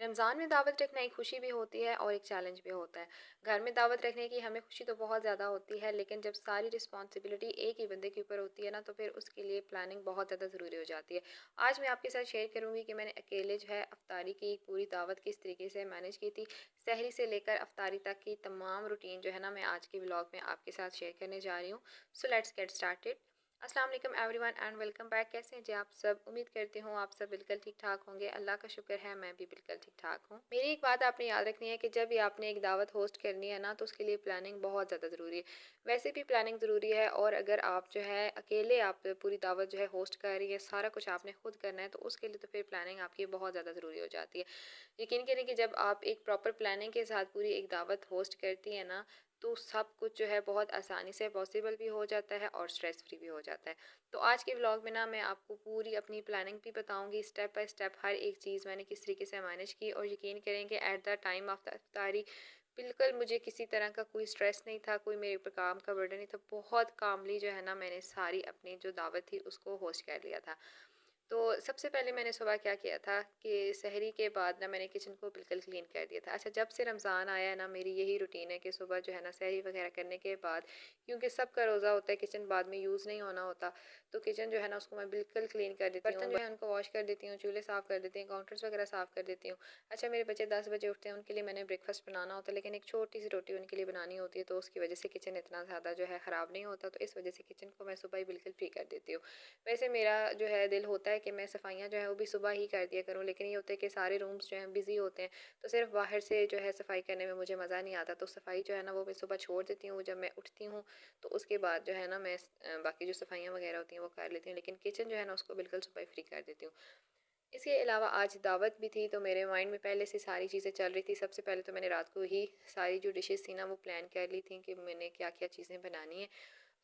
रमज़ान में दावत रखना एक खुशी भी होती है और एक चैलेंज भी होता है। घर में दावत रखने की हमें खुशी तो बहुत ज़्यादा होती है, लेकिन जब सारी रिस्पॉन्सिबिलिटी एक ही बंदे के ऊपर होती है ना, तो फिर उसके लिए प्लानिंग बहुत ज़्यादा ज़रूरी हो जाती है। आज मैं आपके साथ शेयर करूँगी कि मैंने अकेले जो है अफ्तारी की एक पूरी दावत किस तरीके से मैनेज की थी। सहरी से लेकर अफ्तारी तक की तमाम रूटीन जो है ना, मैं आज के व्लॉग में आपके साथ शेयर करने जा रही हूँ। So let's get started. अस्सलाम वालेकुम एवरीवन एंड वेलकम बैक। कैसे हैं जी आप सब? उम्मीद करती हूँ आप सब बिल्कुल ठीक ठाक होंगे। अल्लाह का शुक्र है, मैं भी बिल्कुल ठीक ठाक हूँ। मेरी एक बात आपने याद रखनी है कि जब भी आपने एक दावत होस्ट करनी है ना, तो उसके लिए प्लानिंग बहुत ज़्यादा ज़रूरी है। वैसे भी प्लानिंग ज़रूरी है, और अगर आप जो है अकेले आप पूरी दावत जो है होस्ट कर रही है, सारा कुछ आपने खुद करना है, तो उसके लिए तो फिर प्लानिंग आपकी बहुत ज़्यादा ज़रूरी हो जाती है। यकीन करें कि जब आप एक प्रॉपर प्लानिंग के साथ पूरी एक दावत होस्ट करती हैं ना, तो सब कुछ जो है बहुत आसानी से पॉसिबल भी हो जाता है और स्ट्रेस फ्री भी हो जाता है। तो आज के व्लॉग में ना मैं आपको पूरी अपनी प्लानिंग भी बताऊंगी, स्टेप बाय स्टेप हर एक चीज़ मैंने किस तरीके से मैनेज की। और यकीन करें कि at the time of the iftari बिल्कुल मुझे किसी तरह का कोई स्ट्रेस नहीं था, कोई मेरे ऊपर काम का बर्डन नहीं था। बहुत कामली जो है ना, मैंने सारी अपनी जो दावत थी उसको होस्ट कर लिया था। तो सबसे पहले मैंने सुबह क्या किया था कि सहरी के बाद ना मैंने किचन को बिल्कुल क्लीन कर दिया था। अच्छा, जब से रमज़ान आया है ना, मेरी यही रूटीन है कि सुबह जो है ना सहरी वगैरह करने के बाद, क्योंकि सबका रोज़ा होता है, किचन बाद में यूज़ नहीं होना होता, तो किचन जो है ना उसको मैं बिल्कुल क्लीन कर देती हूँ। बर्तन जो है उनको वॉश कर देती हूँ, चूल्हे साफ़ कर देती हूँ, काउंटर्स वगैरह साफ़ कर देती हूँ। अच्छा, मेरे बच्चे 10 बजे उठते हैं, उनके लिए मैंने ब्रेकफास्ट बनाना होता है, लेकिन एक छोटी सी रोटी उनके लिए बनानी होती है, तो उसकी वजह से किचन इतना ज़्यादा जो है ख़राब नहीं होता, तो इस वजह से किचन को मैं सुबह ही बिल्कुल फ्री कर देती हूँ। वैसे मेरा जो है दिल होता है कि मैं सफाइयाँ जो है वो भी सुबह ही कर दिया करूँ, लेकिन ये होता है कि सारे रूम्स जो हैं बिज़ी होते हैं, तो सिर्फ बाहर से जो है सफाई करने में मुझे मज़ा नहीं आता। तो सफाई जो है ना वो मैं सुबह छोड़ देती हूँ, जब मैं उठती हूँ तो उसके बाद जो है ना मैं बाकी जो सफाइयाँ वगैरह होती हैं वो कर लेती हूँ, लेकिन किचन जो है ना उसको बिल्कुल सुबह फ्री कर देती हूँ। इसके अलावा आज दावत भी थी, तो मेरे माइंड में पहले से सारी चीज़ें चल रही थी। सबसे पहले तो मैंने रात को ही सारी जो डिशेज़ थी ना वो प्लान कर ली थी कि मैंने क्या क्या चीज़ें बनानी है।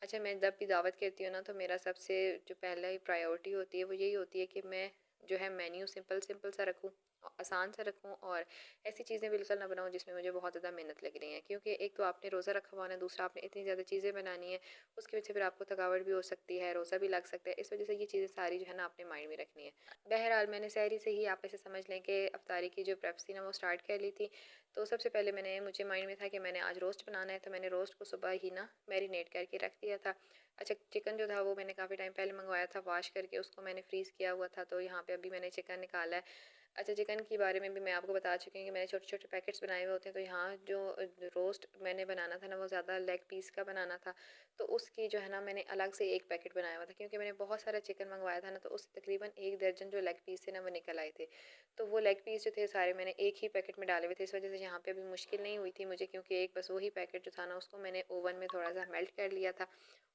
अच्छा, मैं जब भी दावत करती हूँ ना, तो मेरा सबसे जो पहला ही प्रायोरिटी होती है वो यही होती है कि मैं जो है मेन्यू सिंपल सिंपल सा रखूँ, आसान सा रखूँ, और ऐसी चीज़ें बिल्कुल ना बनाऊँ जिसमें मुझे बहुत ज़्यादा मेहनत लग रही है, क्योंकि एक तो आपने रोज़ा रखा हुआ है, दूसरा आपने इतनी ज़्यादा चीज़ें बनानी है, उसकी वजह से फिर आपको थकावट भी हो सकती है, रोज़ा भी लग सकता है। इस वजह से ये चीज़ें सारी जो है ना आपने माइंड में रखनी है। बहरहाल मैंने सहरी से ही आप ऐसे समझ लें कि अफ्तारी की जो प्रेप्स थी ना वो स्टार्ट कर ली थी। तो सबसे पहले मुझे माइंड में था कि मैंने आज रोस्ट बनाना है, तो मैंने रोस्ट को सुबह ही ना मैरिनेट करके रख दिया था। अच्छा, चिकन जो था वो मैंने काफ़ी टाइम पहले मंगवाया था, वॉश करके उसको मैंने फ्रीज़ किया हुआ था, तो यहाँ पे अभी मैंने चिकन निकाला है। अच्छा, चिकन के बारे में भी मैं आपको बता चुकी हूँ कि मैंने छोटे छोटे पैकेट्स बनाए हुए होते हैं, तो यहाँ जो रोस्ट मैंने बनाना था ना वो ज़्यादा लेग पीस का बनाना था, तो उसकी जो है ना मैंने अलग से एक पैकेट बनाया हुआ था, क्योंकि मैंने बहुत सारा चिकन मंगवाया था ना, तो उससे तकरीबन 1 दर्जन जो लेग पीस थे ना वो निकल आए थे। तो वो लेग पीस जो थे सारे मैंने एक ही पैकेट में डाले हुए थे, इस वजह से यहाँ पे अभी मुश्किल नहीं हुई थी मुझे, क्योंकि एक बस वही पैकेट जो था ना उसको मैंने ओवन में थोड़ा सा मेल्ट कर लिया था।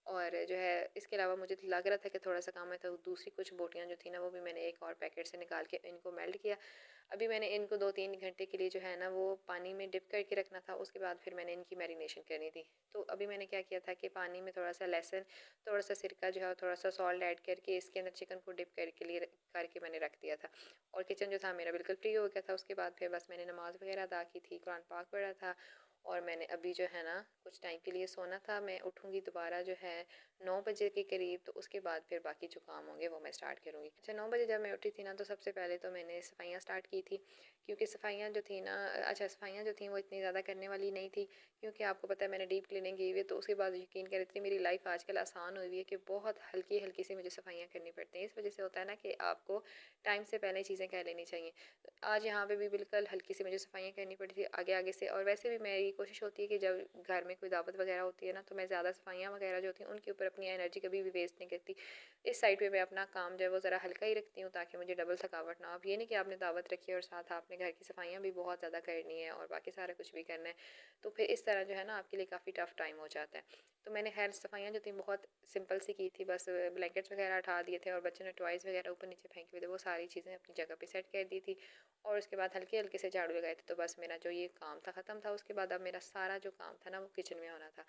और जो है इसके अलावा मुझे तो लग रहा था कि थोड़ा सा काम है, तो दूसरी कुछ बोटियाँ जो थी ना वो भी मैंने एक और पैकेट से निकाल के इनको मेल्ट किया। अभी मैंने इनको 2-3 घंटे के लिए जो है ना वो पानी में डिप करके रखना था, उसके बाद फिर मैंने इनकी मैरिनेशन करनी थी। तो अभी मैंने क्या किया था कि पानी में थोड़ा सा लहसुन, थोड़ा सा सिरका जो है, थोड़ा सा सॉल्ट ऐड करके इसके अंदर चिकन को डिप करके मैंने रख दिया था। और किचन जो था मेरा बिल्कुल फ्री हो गया था। उसके बाद फिर बस मैंने नमाज़ वगैरह अदा की थी, कुरान पाक पढ़ा था, और मैंने अभी जो है ना कुछ टाइम के लिए सोना था। मैं उठूँगी दोबारा जो है 9 बजे के करीब, तो उसके बाद फिर बाकी जो काम होंगे वो मैं स्टार्ट करूँगी। अच्छा, 9 बजे जब मैं उठी थी ना, तो सबसे पहले तो मैंने सफाइयाँ स्टार्ट की थी, क्योंकि सफाइयाँ जो थी ना, अच्छा सफाइयाँ जो थी वो इतनी ज़्यादा करने वाली नहीं थी, क्योंकि आपको पता है मैंने डीप क्लीनिंग की हुई है। तो उसके बाद यकीन करें इतनी मेरी लाइफ आजकल आसान हुई है कि बहुत हल्की हल्की सी मुझे सफाइयाँ करनी पड़ती हैं। इस वजह से होता है ना कि आपको टाइम से पहले चीज़ें कर लेनी चाहिए। आज यहाँ पे भी बिल्कुल हल्की सी मुझे सफाइयाँ करनी पड़ी थी आगे आगे से। और वैसे भी मेरी कोशिश होती है कि जब घर में कोई दावत वगैरह होती है ना, तो मैं ज़्यादा सफाइयाँ वगैरह जो होती हैं उनके ऊपर अपनी एनर्जी कभी भी वेस्ट नहीं करती। इस साइड पे मैं अपना काम जो है वो ज़रा हल्का ही रखती हूँ, ताकि मुझे डबल थकावट ना हो। अब ये नहीं कि आपने दावत रखी है और साथ आपने घर की सफाइयाँ भी बहुत ज़्यादा करनी है और बाकी सारा कुछ भी करना है, तो फिर इस तरह जो है ना आपके लिए काफ़ी टफ टाइम हो जाता है। तो मैंने खैर सफाइयाँ जो थी बहुत सिंपल सी की थी, बस ब्लैंकेट्स वगैरह हटा दिए थे और बच्चों ने टॉयज़ वगैरह ऊपर नीचे फेंके हुए थे, वो सारी चीज़ें अपनी जगह पे सेट कर दी थी। और उसके बाद हल्के हल्के से झाड़ू लगाए थे, तो बस मेरा जो ये काम था ख़त्म था। उसके बाद अब मेरा सारा जो काम था ना वो किचन में होना था।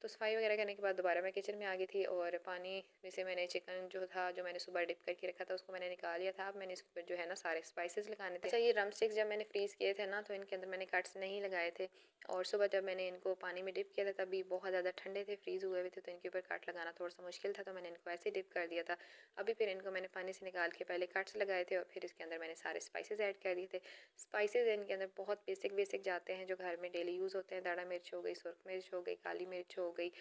तो सफाई वगैरह करने के बाद दोबारा मैं किचन में आ गई थी और पानी में से मैंने चिकन जो था, जो मैंने सुबह डिप करके रखा था, उसको मैंने निकाल लिया था। अब मैंने इसके ऊपर जो है ना सारे स्पाइसेस लगाने थे। अच्छा, ये ड्रम स्टिक्स जब मैंने फ्रीज़ किए थे ना, तो इनके अंदर मैंने कट्स नहीं लगाए थे, और सुबह जब मैंने इनको पानी में डिप किया था तभी बहुत ज़्यादा ठंडे थे, फ्रीज़ हुए हुए थे, तो इनके ऊपर कट लगाना थोड़ा सा मुश्किल था, तो मैंने इनको ऐसे डिप कर दिया था। अभी फिर इनको मैंने पानी से निकाल के पहले कट्स लगाए थे और फिर इसके अंदर मैंने सारे स्पाइसेस ऐड कर दिए थे। स्पाइसेस इनके अंदर बहुत बेसिक बेसिक जाते हैं जो घर में डेली यूज़ होते हैं। दाढ़ा मिर्च हो गई, सुरख मिर्च हो गई, काली मिर्च हो गई,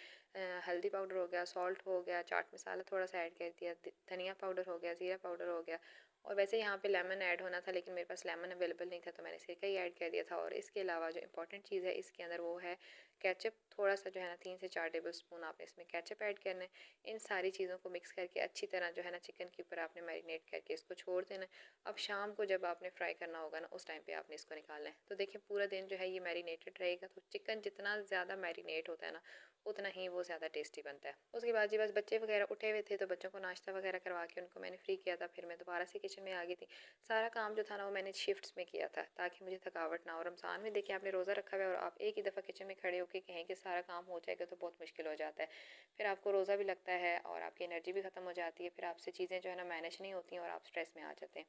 हल्दी पाउडर हो गया, सॉल्ट हो गया, चाट मसाला थोड़ा सा ऐड कर दिया, धनिया पाउडर हो गया, ज़ीरा पाउडर हो गया, और वैसे यहाँ पे लेमन ऐड होना था लेकिन मेरे पास लेमन अवेलेबल नहीं था, तो मैंने सिरका ही ऐड कर दिया था। और इसके अलावा जो इंपॉर्टेंट चीज़ है इसके अंदर वो है केचप। थोड़ा सा जो है ना 3 से 4 टेबल स्पून आपने इसमें केचप ऐड करना है। इन सारी चीज़ों को मिक्स करके अच्छी तरह जो है ना चिकन के ऊपर आपने मैरिनेट करके इसको छोड़ देना है। अब शाम को जब आपने फ्राई करना होगा ना, उस टाइम पे आपने इसको निकालना है। तो देखिए पूरा दिन जो है ये मैरिनेटेड रहेगा, तो चिकन जितना ज़्यादा मैरिनेट होता है ना, उतना ही वो ज़्यादा टेस्टी बनता है। उसके बाद जी बस बच्चे वगैरह उठे हुए थे, तो बच्चों को नाश्ता वगैरह करवा के उनको मैंने फ्री किया था। फिर मैं दोबारा से किचन में आ गई थी। सारा काम जो था ना वो मैंने शिफ्ट्स में किया था ताकि मुझे थकावट ना हो। रमज़ान में देखिए आपने रोज़ा रखा हुआ है और आप एक ही दफ़ा किचन में खड़े होकर कहें कि सारा काम हो जाएगा, तो बहुत मुश्किल हो जाता है। फिर आपको रोज़ा भी लगता है और आपकी एनर्जी भी ख़त्म हो जाती है। फिर आपसे चीज़ें जो है ना मैनेज नहीं होती हैं और आप स्ट्रेस में आ जाते हैं।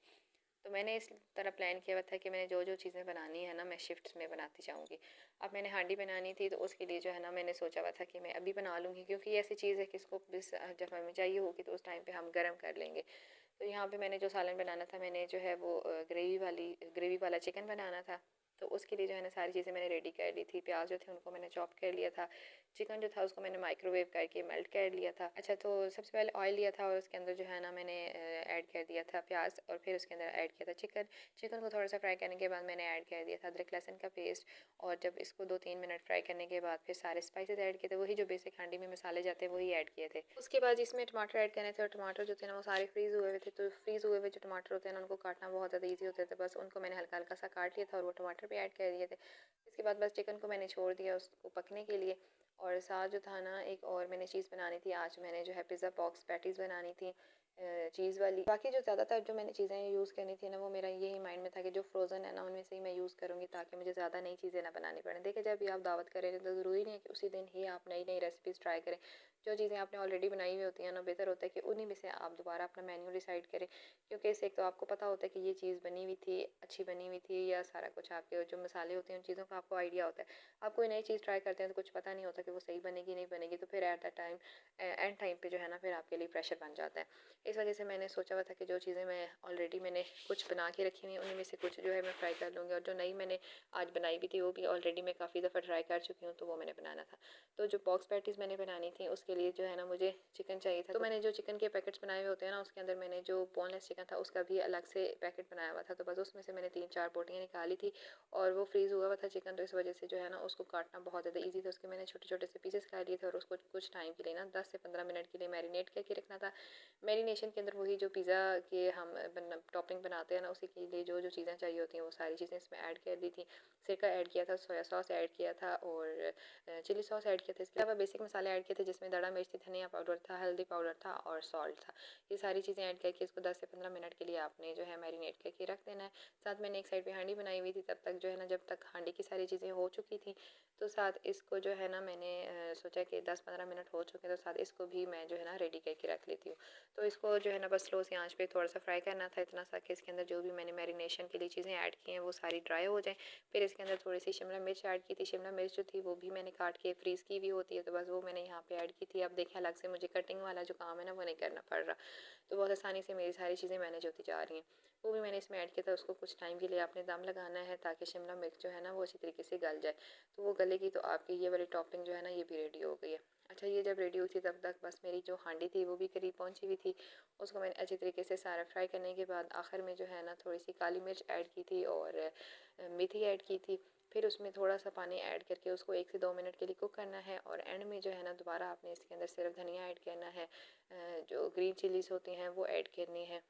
तो मैंने इस तरह प्लान किया हुआ था कि मैंने जो जो चीज़ें बनानी है ना, मैं शिफ्ट्स में बनाती जाऊँगी। अब मैंने हांडी बनानी थी, तो उसके लिए जो है ना मैंने सोचा हुआ था कि मैं अभी बना लूँगी, क्योंकि ये ऐसी चीज़ है कि इसको जब हमें चाहिए होगी तो उस टाइम पे हम गर्म कर लेंगे। तो यहाँ पे मैंने जो सालन बनाना था, मैंने जो है वो ग्रेवी वाला चिकन बनाना था। तो उसके लिए जो है ना सारी चीज़ें मैंने रेडी कर ली थी। प्याज जो थे उनको मैंने चॉप कर लिया था। चिकन जो था उसको मैंने माइक्रोवेव करके मेल्ट कर लिया था। अच्छा, तो सबसे पहले ऑयल लिया था और उसके अंदर जो है ना मैंने ऐड कर दिया था प्याज, और फिर उसके अंदर ऐड किया था चिकन। चिकन को थोड़ा सा फ्राई करने के बाद मैंने ऐड कर दिया था अदरक लहसुन का पेस्ट, और जब इसको 2-3 मिनट फ्राई करने के बाद फिर सारे स्पाइसेस ऐड किए थे, वही जो बेसिक हांडी में मसाले जाते हैं वही ऐड किए थे। उसके बाद इसमें टमाटर ऐड करने थे, और टमाटर जो थे ना वो सारे फ्रीज़ हुए हुए थे। तो फ्रीज़ हुए हुए जो टमाटर होते हैं ना, उनको काटना बहुत ज़्यादा ईजी होता है, तो बस उनको मैंने हल्का हल्का सा काट लिया था और वो टमाटर भी ऐड कर दिए थे। इसके बाद बस चिकन को मैंने छोड़ दिया उसको पकने के लिए। और साथ जो था ना एक और मैंने चीज़ बनानी थी, आज मैंने जो है पिज़्ज़ा बॉक्स पैटीज़ बनानी थी, चीज़ वाली। बाकी जो ज़्यादातर जो मैंने चीज़ें यूज़ करनी थी ना, वो मेरा यही माइंड में था कि जो फ्रोज़न है ना उनमें से ही मैं यूज़ करूँगी, ताकि मुझे ज़्यादा नई चीज़ें ना बनानी पड़े। देखिए जब भी आप दावत करें तो ज़रूरी नहीं है कि उसी दिन ही आप नई नई रेसिपीज़ ट्राई करें। जो चीज़ें आपने ऑलरेडी बनाई हुई होती हैं ना, बेहतर होता है कि उन्हीं में से आप दोबारा अपना मेन्यू डिसाइड करें, क्योंकि इससे एक तो आपको पता होता है कि ये चीज़ बनी हुई थी, अच्छी बनी हुई थी, या सारा कुछ आपके जो मसाले होते हैं उन चीज़ों का आपको आइडिया होता है। आप कोई नई चीज़ ट्राई करते हैं तो कुछ पता नहीं होता कि वो सही बनेगी नहीं बनेगी, तो फिर eight the time and time पे जो है ना फिर आपके लिए प्रेशर बन जाता है। इस वजह से मैंने सोचा हुआ था कि जो चीज़ें मैं ऑलरेडी मैंने कुछ बना के रखी हुई हैं उन्हीं में से कुछ जो है मैं फ्राई कर लूँगी, और जो नई मैंने आज बनाई भी थी वो भी ऑलरेडी मैं काफ़ी दफ़ा ट्राई कर चुकी हूँ, तो वो मैंने बनाना था। तो जो बॉक्स पैटीज़ मैंने बनानी थी उसके लिए जो है ना मुझे चिकन चाहिए था। तो मैंने जो चिकन के पैकेट्स बनाए हुए होते हैं ना, उसके अंदर मैंने जो बोनलेस चिकन था उसका भी अलग से पैकेट बनाया हुआ था, तो बस उसमें से मैंने 3-4 बोटियाँ निकाली थी, और वो फ्रीज़ हुआ हुआ था चिकन, तो इस वजह से जो है ना उसको काटना बहुत ज़्यादा ईजी था। उसके मैंने छोटे छोटे से पीसेस काट लिए थे, और उसको कुछ टाइम के लिए ना 10 से 15 मिनट के लिए मैरिनेट करके रखना था। मैरिनेशन के अंदर वही जो पिज़्ज़ा के हम टॉपिंग बनाते हैं ना, उसी के लिए जो जो चीज़ें चाहिए होती हैं वो सारी चीज़ें इसमें ऐड कर दी थी। सिरका ऐड किया था, सोया सॉस ऐड किया था, और चिली सॉस ऐड किया था। इसके अलावा बेसिक मसाले ऐड किए थे, जिसमें दाढ़ा मिर्च थी, धनिया पाउडर था, हल्दी पाउडर था और सॉल्ट था। ये सारी चीज़ें ऐड करके इसको 10 से 15 मिनट के लिए आपने जो है मैरिनेट करके रख देना है। साथ मैंने एक साइड पे हांडी बनाई हुई थी, तब तक जो है ना जब तक हांडी की सारी चीज़ें हो चुकी थी, तो साथ इसको जो है ना मैंने सोचा कि 10-15 मिनट हो चुके हैं, तो साथ इसको भी मैं जो है ना रेडी करके रख लेती हूँ। तो इसको जो है ना बस स्लो सी आंच पे थोड़ा सा फ्राई करना था, इतना सा कि इसके अंदर जो भी मैंने मैरिनेशन के लिए चीज़ें ऐड की हैं वो सारी ड्राई हो जाएँ। फिर इसके अंदर थोड़ी सी शिमला मिर्च ऐड की थी। शिमला मिर्च जो थी वो भी मैंने काट के फ्रीज़ की हुई होती है, तो बस वो मैंने यहाँ पे ऐड की थी। अब देखें अलग से मुझे कटिंग वाला जो काम है ना वो नहीं करना पड़ रहा, तो बहुत आसानी से मेरी सारी चीज़ें मैनेज होती जा रही हैं। वो भी मैंने इसमें ऐड किया था। उसको कुछ टाइम के लिए आपने दम लगाना है, ताकि शिमला मिर्च जो है ना वो अच्छी तरीके से गल जाए। तो वो गलेगी तो आपकी ये वाली टॉपिंग जो है ना ये भी रेडी हो गई है। अच्छा, ये जब रेडी हुई थी तब तक बस मेरी जो हांडी थी वो भी करीब पहुंची हुई थी। उसको मैंने अच्छी तरीके से सारा फ्राई करने के बाद आखिर में जो है ना थोड़ी सी काली मिर्च ऐड की थी, और मेथी ऐड की थी। फिर उसमें थोड़ा सा पानी ऐड करके उसको 1 से 2 मिनट के लिए कुक करना है, और एंड में जो है ना दोबारा आपने इसके अंदर सिर्फ धनिया ऐड करना है, जो ग्रीन चिलीज़ होती हैं वो ऐड करनी है,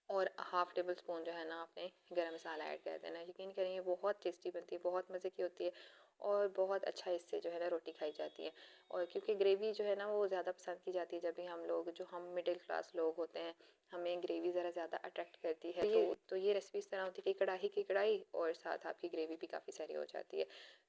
और हाफ़ टेबल स्पून जो है ना आपने गरम मसाला ऐड कर देना है। यकीन करें ये बहुत टेस्टी बनती है, बहुत मज़े की होती है, और बहुत अच्छा इससे जो है ना रोटी खाई जाती है। और क्योंकि ग्रेवी जो है ना वो ज़्यादा पसंद की जाती है, जब भी हम लोग जो हम मिडिल क्लास लोग होते हैं हमें ग्रेवी ज़रा ज़्यादा अट्रैक्ट करती है। तो ये रेसिपी इस तरह होती है कि कढ़ाई की कढ़ाई और साथ आपकी ग्रेवी भी काफ़ी सारी हो जाती है।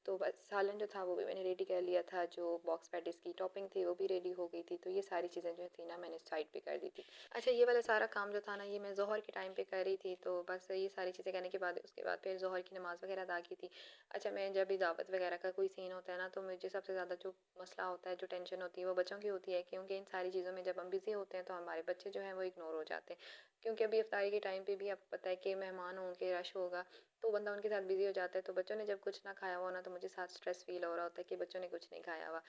तो बस सालन जो था वो भी मैंने रेडी कर लिया था, जो बॉक्स पैटीज़ की टॉपिंग थी वो भी रेडी हो गई थी। तो ये सारी चीज़ें जो थी ना मैंने साइड पे कर दी थी। अच्छा, ये वाला सारा काम जो था ना ये मैं ज़ोहर के टाइम पे कर रही थी। तो बस ये सारी चीज़ें करने के बाद उसके बाद फिर ज़ोहर की नमाज़ वगैरह अदा की थी। अच्छा, मैं जब भी दावत वगैरह का कोई सीन होता है ना तो मुझे सबसे ज़्यादा जो मसला होता है, जो टेंशन होती है वो बच्चों की होती है, क्योंकि इन सारी चीज़ों में जब हम बिज़ी होते हैं तो हमारे बच्चे जो हैं वो इग्नोर हो जाते हैं। क्योंकि अभी इफ्तारी के टाइम पे भी आपको पता है कि मेहमान होंगे, रश होगा, तो बंदा उनके साथ बिज़ी हो जाता है। तो बच्चों ने जब कुछ ना खाया हुआ ना तो मुझे साथ स्ट्रेस फ़ील हो रहा होता है कि बच्चों ने कुछ नहीं खाया हुआ।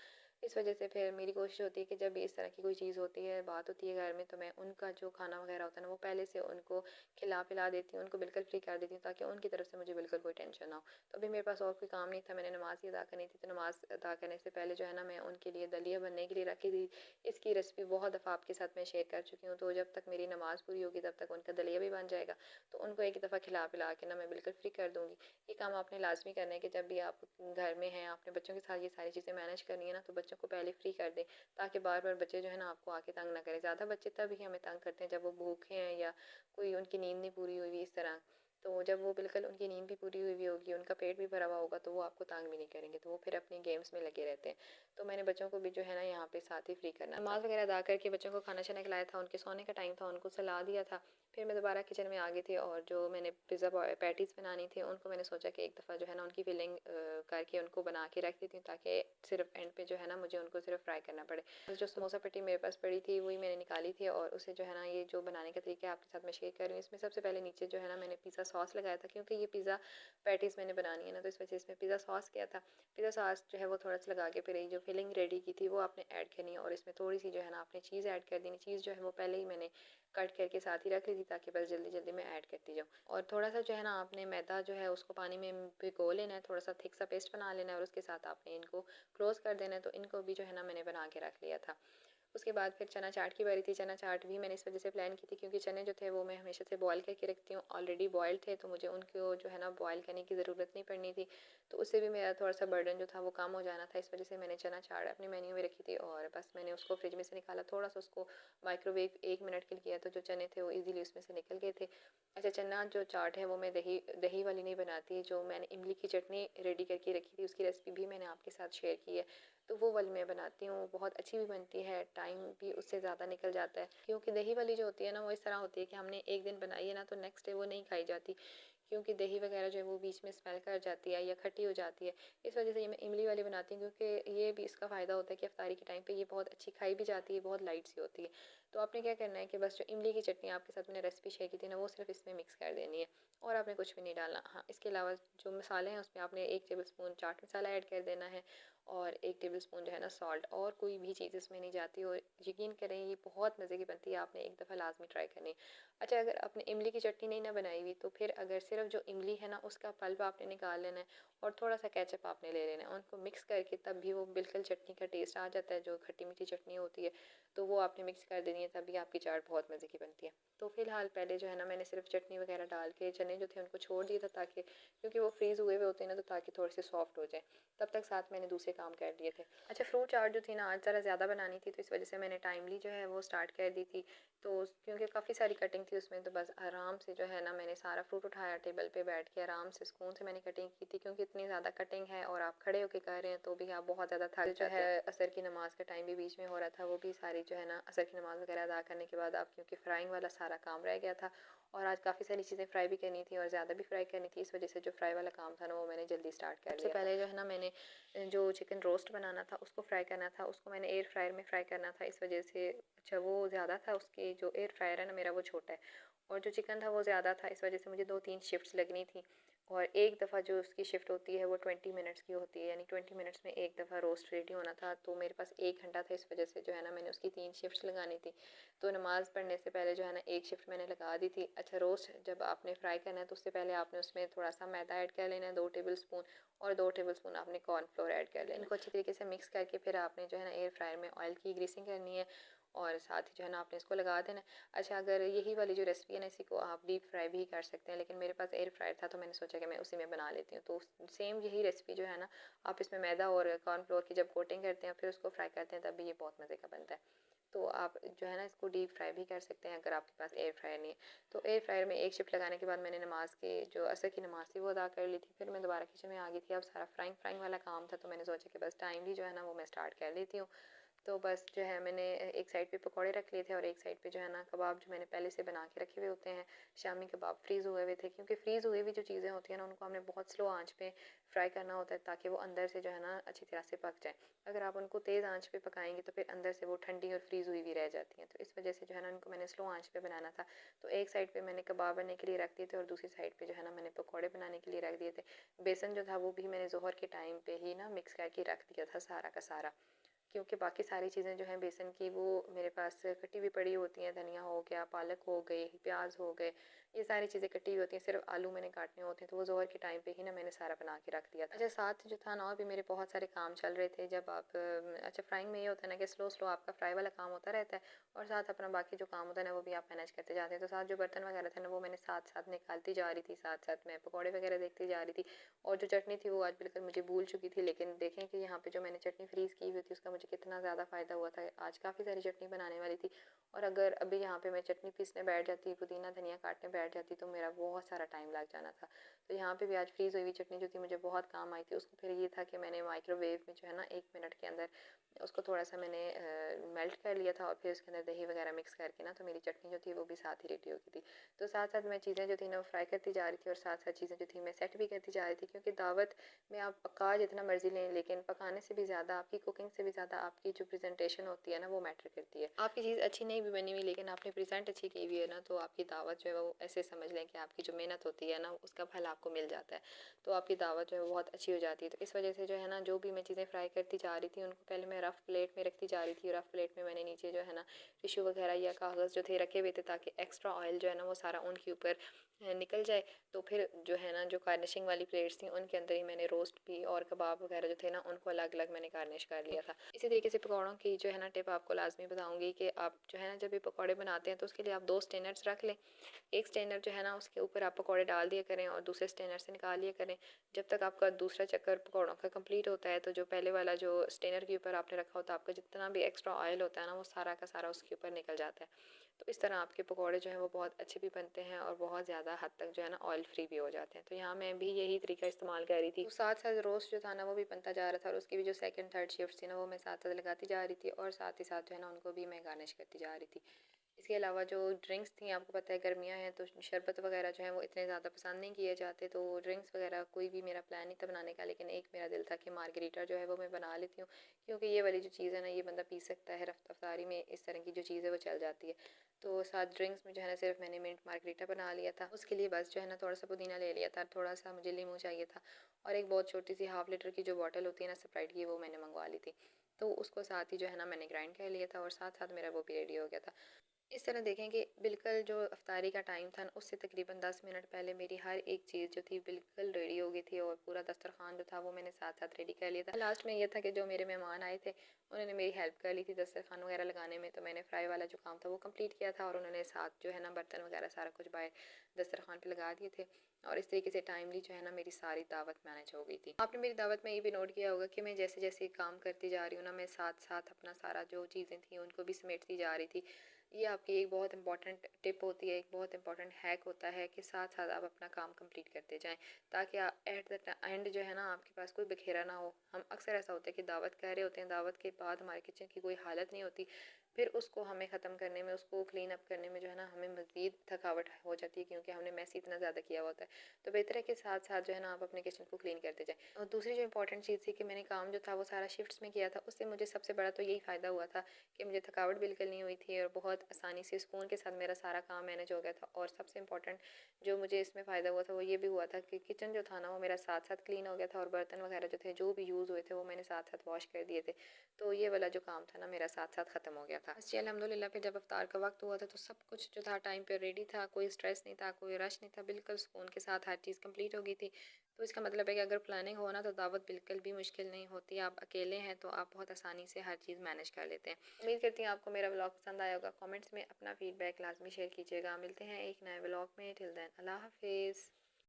इस वजह से फिर मेरी कोशिश होती है कि जब भी इस तरह की कोई चीज़ होती है, बात होती है घर में, तो मैं उनका जो खाना वगैरह होता है ना वो पहले से उनको खिला पिला देती हूँ, उनको बिल्कुल फ्री कर देती हूँ ताकि उनकी तरफ से मुझे बिल्कुल कोई टेंशन ना हो। तो अभी मेरे पास और कोई काम नहीं था, मैंने नमाज़ ही अदा करनी थी। तो नमाज़ अदा करने से पहले जो है ना मैं उनके लिए दलिया बनने के लिए रखी थी। इसकी रेसिपी बहुत दफ़ा आपके साथ मैं शेयर कर चुकी हूँ। तो जब तक मेरी नमाज़ पूरी होगी तब तक उनका दलिया भी बन जाएगा। तो उनको एक दफ़ा खिला पिला के ना मैं बिल्कुल फ्री कर दूँगी। ये काम आपने लाज़मी करना है कि जब भी आप घर में हैं, आपने बच्चों के साथ ये सारी चीज़ें मैनेज करनी है ना, तो बच्चों को पहले फ्री कर दें, ताकि बार-बार बच्चे जो है ना आपको आके तंग ना करें। ज़्यादा बच्चे तभी हमें तंग करते हैं जब वो भूखे हैं या कोई उनकी नींद नहीं पूरी हुई हुई इस तरह। तो जब वो बिल्कुल उनकी नींद भी पूरी हुई हुई होगी, उनका पेट भी भरा हुआ होगा, तो वो आपको तंग भी नहीं करेंगे, तो वो फिर अपनी गेम्स में लगे रहते हैं। तो मैंने बच्चों को भी जो है ना यहाँ पे साथ ही फ्री करना था। नमाज़ वगैरह अदा करके बच्चों को खाना-शाना खिलाया था, उनके सोने का टाइम था, उनको सुला दिया था। फिर मैं दोबारा किचन में आ गई थी और जो मैंने पिज़्ज़ा पैटीज़ बनानी थी उनको मैंने सोचा कि एक दफ़ा जो है ना उनकी फिलिंग करके उनको बना के रख देती हूँ, ताकि सिर्फ एंड पे जो है ना मुझे उनको सिर्फ फ्राई करना पड़े। जो समोसा पेटी मेरे पास पड़ी थी वही मैंने निकाली थी और उसे जो है ना ये जो बनाने का तरीका है आपके साथ मैं शेयर कर रही हूँ। इसमें सबसे पहले नीचे जो है ना मैंने पिज़्ज़ा सॉस लगाया था, क्योंकि ये पिज़्ज़ा पैटीज़ मैंने बनानी है ना, तो इस वजह से इसमें पिज़्ज़ा सॉस किया था। पिज़्ज़ा सॉस जो है वो थोड़ा-सा लगा के फिर ये जो फिलिंग रेडी की थी वो आपने ऐड करनी है और इसमें थोड़ी-सी जो है ना आपने चीज़ ऐड कर देनी। चीज़ जो है वो पहले ही मैंने कट करके साथ ही रख ली थी ताकि बस जल्दी-जल्दी मैं ऐड करती जाऊँ। और थोड़ा-सा जो है ना आपने मैदा जो है उसको पानी में भिगो लेना है, थोड़ा-सा थिक सा पेस्ट बना लेना है और उसके साथ आपने इनको क्लोज़ कर देना है। तो इनको भी जो है ना मैंने बना के रख लिया था। उसके बाद फिर चना चाट की बारी थी। चना चाट भी मैंने इस वजह से प्लान की थी क्योंकि चने जो थे वो मैं हमेशा से बॉयल करके रखती हूँ। ऑलरेडी बॉयल्ड थे तो मुझे उनको जो है ना बॉयल करने की ज़रूरत नहीं पड़नी थी। तो उससे भी मेरा थोड़ा-सा बर्डन जो था वो कम हो जाना था। इस वजह से मैंने चना चाट अपने मेन्यू में रखी थी और बस मैंने उसको फ्रिज में से निकाला, थोड़ा-सा उसको माइक्रोवेव 1 मिनट के लिए किया, तो जो चने थे वो ईज़िली उसमें से निकल गए थे। अच्छा, चना जो चाट है वो मैं दही दही वाली नहीं बनाती। जो मैंने इमली की चटनी रेडी करके रखी थी उसकी रेसिपी भी मैंने आपके साथ शेयर की है। तो वो वाली मैं बनाती हूँ, बहुत अच्छी भी बनती है, टाइम भी उससे ज़्यादा निकल जाता है। क्योंकि दही वाली जो होती है ना वो इस तरह होती है कि हमने एक दिन बनाई है ना तो नेक्स्ट डे वो नहीं खाई जाती, क्योंकि दही वगैरह जो है वो बीच में स्मेल कर जाती है या खट्टी हो जाती है। इस वजह से ये मैं इमली वाली बनाती हूँ, क्योंकि ये भी इसका फ़ायदा होता है कि इफ्तारी के टाइम पे ये बहुत अच्छी खाई भी जाती है, बहुत लाइट सी होती है। तो आपने क्या करना है कि बस जो इमली की चटनी आपके साथ मैंने रेसिपी शेयर की थी ना वो सिर्फ इसमें मिक्स कर देनी है और आपने कुछ भी नहीं डालना। हाँ, इसके अलावा जो मसाले हैं उसमें आपने 1 table spoon chaat masala add कर देना है और 1 टेबल स्पून जो है ना सॉल्ट, और कोई भी चीज़ इसमें नहीं जाती और यकीन करें ये बहुत मज़े की बनती है, आपने एक दफ़ा लाज़मी ट्राई करनी है। अच्छा, अगर आपने इमली की चटनी नहीं ना बनाई हुई तो फिर अगर सिर्फ जो इमली है ना उसका पल्प आपने निकाल लेना है और थोड़ा-सा केचप आपने ले लेना है। उनको मिक्स करके तब भी वो बिल्कुल चटनी का टेस्ट आ जाता है, जो खट्टी-मीठी चटनी होती है, तो वो आपने मिक्स कर देनी है, तभी आपकी चाट बहुत मज़े की बनती है। तो फ़िलहाल पहले जो है ना मैंने सिर्फ चटनी वगैरह डाल के चने जो थे उनको छोड़ दिया था, ताकि क्योंकि वो फ्रीज़ हुए हुए होते हैं ना तो ताकि थोड़े से सॉफ्ट हो जाएँ। तब तक साथ मैंने दूसरे काम कर लिए थे। अच्छा, फ्रूट चाट जो थी ना आज ज़रा ज़्यादा बनानी थी तो इस वजह से मैंने टाइमली जो है वो स्टार्ट कर दी थी। तो क्योंकि काफ़ी सारी कटिंग थी उसमें, तो बस आराम से जो है ना मैंने सारा फ्रूट उठाया, टेबल पे बैठ के आराम से सुकून से मैंने कटिंग की थी, क्योंकि इतनी ज़्यादा कटिंग है और आप खड़े होके कर रहे हैं तो भी आप बहुत ज़्यादा थक जाते हैं। असर की नमाज़ का टाइम भी बीच में हो रहा था, वो भी सारी जो है ना असर की नमाज़ वगैरह अदा करने के बाद अब क्योंकि फ्राइंग वाला सारा काम रह गया था और आज काफ़ी सारी चीज़ें फ्राई भी करनी थी और ज़्यादा भी फ्राई करनी थी, इस वजह से जो फ्राई वाला काम था ना वो मैंने जल्दी स्टार्ट कर लिया। सबसे पहले जो है ना मैंने जो चिकन रोस्ट बनाना था उसको फ्राई करना था, उसको मैंने एयर फ्रायर में फ्राई करना था, इस वजह से अच्छा वो ज़्यादा था, उसकी जो एयर फ्रायर है ना मेरा वो छोटा है और जो चिकन था वो ज़्यादा था, इस वजह से मुझे 2-3 शिफ्ट्स लगनी थी और एक दफ़ा जो उसकी शिफ्ट होती है वो 20 मिनट्स की होती है, यानी 20 मिनट्स में एक दफ़ा रोस्ट रेडी होना था। तो मेरे पास 1 घंटा था, इस वजह से जो है ना मैंने उसकी 3 शिफ्ट्स लगानी थी। तो नमाज़ पढ़ने से पहले जो है ना 1 शिफ्ट मैंने लगा दी थी। अच्छा, रोस्ट जब आपने फ्राई करना है तो उससे पहले आपने उसमें थोड़ा-सा मैदा ऐड कर लेना है 2 टेबल स्पून और 2 टेबल स्पून आपने कॉर्नफ्लोर ऐड कर लेना है। इनको अच्छी तरीके से मिक्स करके फिर आपने जो है ना एयर फ्रायर में ऑयल की ग्रीसिंग करनी है और साथ ही जो है ना आपने इसको लगा देना है। अच्छा, अगर यही वाली जो रेसिपी है ना, इसी को आप डीप फ्राई भी कर सकते हैं, लेकिन मेरे पास एयर फ्रायर था तो मैंने सोचा कि मैं उसी में बना लेती हूँ। तो सेम यही रेसिपी जो है ना, आप इसमें मैदा और कॉर्नफ्लोर की जब कोटिंग करते हैं फिर उसको फ्राई करते हैं, तब भी ये बहुत मज़े का बनता है। तो आप जो है ना इसको डीप फ्राई भी कर सकते हैं अगर आपके पास एयर फ्रायर नहीं है। तो एयर फ्रायर में एक शिफ्ट लगाने के बाद मैंने नमाज़ की जो असर की नमाज़ थी वो अदा कर ली थी। फिर मैं दोबारा किचन में आ गई थी। अब सारा फ्राइंग वाला काम था, तो मैंने सोचा कि बस टाइमली जो है ना वो मैं स्टार्ट कर लेती हूँ। तो बस जो है मैंने एक साइड पे पकौड़े रख लिए थे और एक साइड पे जो है ना कबाब जो मैंने पहले से बना के रखे हुए होते हैं। शामी कबाब फ्रीज़ हुए हुए थे, क्योंकि फ्रीज़ हुई हुई जो चीज़ें होती हैं ना उनको हमने बहुत स्लो आंच पे फ्राई करना होता है, ताकि वो अंदर से जो है ना अच्छी तरह से पक जाए। अगर आप उनको तेज़ आंच पे पकाएंगे तो फिर अंदर से वो ठंडी और फ्रीज़ हुई भी रह जाती हैं। तो इस वजह से जो है ना उनको मैंने स्लो आंच पे बनाना था। तो एक साइड पे मैंने कबाब बनने के लिए रख दिए थे और दूसरी साइड पे जो है ना मैंने पकौड़े बनाने के लिए रख दिए थे। बेसन जो था वो भी मैंने ज़ोहर के टाइम पे ही ना मिक्स करके रख दिया था सारा का सारा, क्योंकि बाकी सारी चीज़ें जो हैं बेसन की वो मेरे पास कटी हुई पड़ी होती हैं। धनिया हो गया, पालक हो गई, प्याज हो गए, ये सारी चीज़ें कटी हुई होती हैं, सिर्फ आलू मैंने काटने होते हैं। तो वो ज़ोहर के टाइम पे ही ना मैंने सारा बना के रख दिया था। अच्छा, साथ जो था ना और भी मेरे बहुत सारे काम चल रहे थे। जब आप अच्छा, फ्राइंग में ये होता है ना कि स्लो स्लो आपका फ्राई वाला काम होता रहता है और साथ अपना बाकी जो काम होता है ना वो भी आप मैनेज करते जाते हैं। तो साथ जो बर्तन वगैरह थे ना वो मैंने साथ साथ निकालती जा रही थी, साथ साथ मैं पकौड़े वगैरह देखती जा रही थी। और जो चटनी थी वो आज बिल्कुल मुझे भूल चुकी थी, लेकिन देखें कि यहाँ पे जो मैंने चटनी फ्रीज़ की हुई थी उसका मुझे कितना ज़्यादा फ़ायदा हुआ था। आज काफ़ी सारी चटनी बनाने वाली थी और अगर अभी यहाँ पे मैं चटनी पीसने बैठ जाती, पुदीना धनिया काटने बैठ जाती, तो मेरा बहुत सारा टाइम लग जाना था। तो यहाँ पे भी आज फ्रीज़ हुई हुई चटनी जो थी मुझे बहुत काम आई थी। उसको फिर ये था कि मैंने माइक्रोवेव में जो है ना 1 मिनट के अंदर उसको थोड़ा सा मैंने मेल्ट कर लिया था और फिर उसके अंदर दही वगैरह मिक्स करके ना तो मेरी चटनी जो थी वो भी साथ ही रेडी हो गई थी। तो साथ साथ मैं चीज़ें जो थी ना वो फ्राई करती जा रही थी और साथ साथ चीज़ें जो थी मैं सेट भी करती जा रही थी, क्योंकि दावत में आप पका जितना मर्जी लें, लेकिन पकाने से भी ज़्यादा, आपकी कुकिंग से भी ज़्यादा आपकी जो प्रेजेंटेशन होती है ना वो मैटर करती है। आपकी चीज़ अच्छी नहीं भी बनी हुई लेकिन आपने प्रेजेंट अच्छी की हुई है ना, तो आपकी दावत जो है वो ऐसे समझ लें कि आपकी जो मेहनत होती है ना उसका फल आपको मिल जाता है। तो आपकी दावत जो है वो बहुत अच्छी हो जाती है। तो इस वजह से जो है ना जो भी मैं चीज़ें फ्राई करती जा रही थी उनको पहले मैं रफ़ प्लेट में रखती जा रही थी। रफ़ प्लेट में मैंने नीचे जो है ना टिश्यू वगैरह या कागज़ जो थे रखे हुए थे, ताकि एक्स्ट्रा ऑयल जो है ना वो सारा उनके ऊपर निकल जाए। तो फिर जो है ना जो गार्निशिंग वाली प्लेट्स थी उनके अंदर ही मैंने रोस्ट भी और कबाब वगैरह जो थे ना उनको अलग अलग मैंने गार्निश कर लिया था। इसी तरीके से पकौड़ों की जो है ना टिप आपको लाजमी बताऊंगी कि आप जो है ना जब ये पकौड़े बनाते हैं तो उसके लिए आप 2 स्टेनर्स रख लें। एक स्टेनर जो है ना उसके ऊपर आप पकौड़े डाल दिया करें और दूसरे स्टेनर से निकाल लिया करें। जब तक आपका दूसरा चक्कर पकौड़ों का कंप्लीट होता है तो जो पहले वाला जो स्टेनर के ऊपर आपने रखा होता है, आपका जितना भी एक्स्ट्रा ऑयल होता है ना वो सारा का सारा उसके ऊपर निकल जाता है। तो इस तरह आपके पकौड़े जो हैं वो बहुत अच्छे भी बनते हैं और बहुत ज़्यादा हद तक जो है ना ऑयल फ्री भी हो जाते हैं। तो यहाँ मैं भी यही तरीका इस्तेमाल कर रही थी। तो साथ साथ रोस्ट जो था ना वो भी बनता जा रहा था और उसकी भी जो सेकंड थर्ड शिफ्ट थी ना वो मैं साथ साथ लगाती जा रही थी और साथ ही साथ जो है ना उनको भी मैं गार्निश करती जा रही थी। इसके अलावा जो ड्रिंक्स थी, आपको पता है गर्मियाँ हैं तो शरबत वगैरह जो है वो इतने ज़्यादा पसंद नहीं किए जाते, तो ड्रिंक्स वगैरह कोई भी मेरा प्लान नहीं था बनाने का, लेकिन एक मेरा दिल था कि मार्गरीटा जो है वो मैं बना लेती हूँ, क्योंकि ये वाली जो चीज़ है ना ये बंदा पी सकता है रफ्तारी में, इस तरह की जो चीज़ है वो चल जाती है। तो साथ ड्रिंक्स में जो है ना सिर्फ मैंने मिंट मार्गरीटा बना लिया था। उसके लिए बस जो है ना थोड़ा सा पुदीना ले लिया था, थोड़ा सा मुझे लीमू चाहिए था और एक बहुत छोटी सी ½ लीटर की जो बॉटल होती है ना स्प्राइट की वो मैंने मंगवा ली थी। तो उसको साथ ही जो है ना मैंने ग्राइंड कर लिया था और साथ साथ मेरा वो भी रेडी हो गया था। इस तरह देखें कि बिल्कुल जो अफ्तारी का टाइम था ना उससे तकरीबन 10 मिनट पहले मेरी हर एक चीज़ जो थी बिल्कुल रेडी हो गई थी और पूरा दस्तरखान जो था वो मैंने साथ साथ रेडी कर लिया था। लास्ट में ये था कि जो मेरे मेहमान आए थे उन्होंने मेरी हेल्प कर ली थी दस्तरखान वगैरह लगाने में, तो मैंने फ्राई वाला जो काम था वो कंप्लीट किया था और उन्होंने साथ जो है ना बर्तन वगैरह सारा कुछ बाहर दस्तरखान पे लगा दिए थे और इस तरीके से टाइमली जो है ना मेरी सारी दावत मैनेज हो गई थी। आपने मेरी दावत में ये भी नोट किया होगा कि मैं जैसे जैसे काम करती जा रही हूँ ना मैं साथ साथ अपना सारा जो चीज़ें थी उनको भी समेटती जा रही थी। ये आपकी एक बहुत इंपॉर्टेंट टिप होती है, एक बहुत इंपॉर्टेंट हैक होता है कि साथ साथ आप अपना काम कंप्लीट करते जाएं, ताकि एट द एंड जो है ना आपके पास कोई बखेरा ना हो। हम अक्सर ऐसा होता है कि दावत कर रहे होते हैं, दावत के बाद हमारे किचन की कोई हालत नहीं होती, फिर उसको हमें ख़त्म करने में, उसको क्लीन अप करने में जो है ना हमें मज़ीद थकावट हो जाती है, क्योंकि हमने मैस इतना ज़्यादा किया होता है। तो बेहतर है कि साथ साथ जो है ना आप अपने किचन को क्लीन करते जाएं। और दूसरी जो इंपॉर्टेंट चीज़ थी कि मैंने काम जो था वो सारा शिफ्ट्स में किया था, उससे मुझे सबसे बड़ा तो यही फ़ायदा हुआ था कि मुझे थकावट बिल्कुल नहीं हुई थी और बहुत आसानी से सुकून के साथ मेरा सारा काम मैनेज हो गया था। और सबसे इम्पोर्टेंट जो मुझे इसमें फ़ायदा हुआ था वो ये भी हुआ था कि किचन जो था ना वो मेरा साथ साथ क्लीन हो गया था और बर्तन वगैरह जो थे जो भी यूज़ हुए थे वो मैंने साथ साथ वॉश कर दिए थे। तो ये वाला जो काम था ना मेरा साथ साथ ख़त्म हो गया था। था। बस जी अल्हम्दुलिल्लाह फिर जब इफ्तार का वक़्त हुआ था तो सब कुछ जो था टाइम पे रेडी था, कोई स्ट्रेस नहीं था, कोई रश नहीं था, बिल्कुल सुकून के साथ हर चीज़ कंप्लीट हो गई थी। तो इसका मतलब है कि अगर प्लानिंग हो ना तो दावत बिल्कुल भी मुश्किल नहीं होती। आप अकेले हैं तो आप बहुत आसानी से हर चीज़ मैनेज कर लेते हैं। उम्मीद करती हूँ आपको मेरा व्लॉग पसंद आया होगा। कमेंट्स में अपना फीडबैक लाज़मी शेयर कीजिएगा। मिलते हैं एक नए व्लॉग में। टिल देन अल्लाह हाफ़िज़।